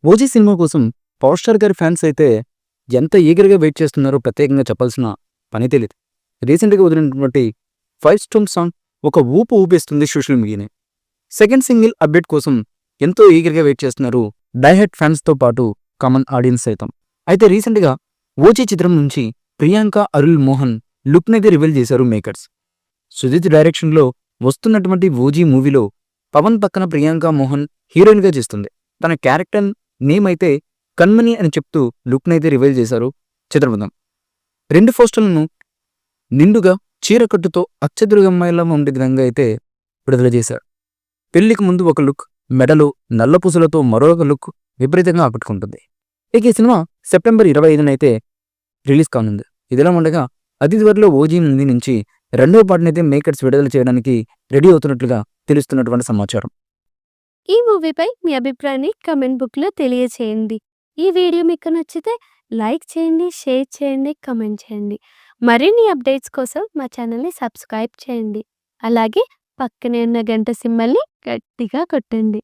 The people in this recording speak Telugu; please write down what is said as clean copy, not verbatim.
ఓజీ సినిమా కోసం పవర్ స్టార్ గారి ఫ్యాన్స్ అయితే ఎంత ఈగర్గా వెయిట్ చేస్తున్నారో ప్రత్యేకంగా చెప్పాల్సిన పని తెలియదు. రీసెంట్గా వదిలినటువంటి 5 స్టోన్ సాంగ్ ఒక ఊపు ఊపేస్తుంది సోషల్ మీడియాని. సెకండ్ సింగిల్ అప్డేట్ కోసం ఎంతో ఈగర్గా వెయిట్ చేస్తున్నారు డైహెడ్ ఫ్యాన్స్తో పాటు కామన్ ఆడియన్స్ సైతం. అయితే రీసెంట్గా ఓజీ చిత్రం నుంచి ప్రియాంక అరుల్ మోహన్ లుక్నైతే రివీల్ చేశారు మేకర్స్. సుజిత్ డైరెక్షన్లో వస్తున్నటువంటి ఓజీ మూవీలో పవన్ పక్కన ప్రియాంక మోహన్ హీరోయిన్గా చేస్తుంది. తన క్యారెక్టర్ నేమ్ అయితే కన్మని అని చెప్తూ లుక్నైతే రివీల్ చేశారు చిత్రబృందం. 2 పోస్టర్లను నిండుగా చీరకట్టుతో అచ్చదుర్గమ్మాయిలా ఉండే విధంగా అయితే విడుదల చేశారు. పెళ్లికి ముందు ఒక లుక్, మెడలో నల్ల పూసలతో మరొక లుక్ విపరీతంగా ఆకట్టుకుంటుంది. ఇక ఈ సినిమా సెప్టెంబర్ 25న అయితే రిలీజ్ కానుంది. ఇదిలా ఉండగా అతి త్వరలో ఓజీ ముందు నుంచి 2వ పార్ట్నైతే మేకర్స్ విడుదల చేయడానికి రెడీ అవుతున్నట్లుగా తెలుస్తున్నటువంటి సమాచారం. ఈ మూవీపై మీ అభిప్రాయాన్ని కమెంట్ బుక్లో తెలియచేయండి. ఈ వీడియో మీకు నచ్చితే లైక్ చేయండి, షేర్ చేయండి, కమెంట్ చేయండి. మరిన్ని అప్డేట్స్ కోసం మా ఛానల్ని సబ్స్క్రైబ్ చేయండి. అలాగే పక్కనే ఉన్న గంట సింబల్ని గట్టిగా కొట్టండి.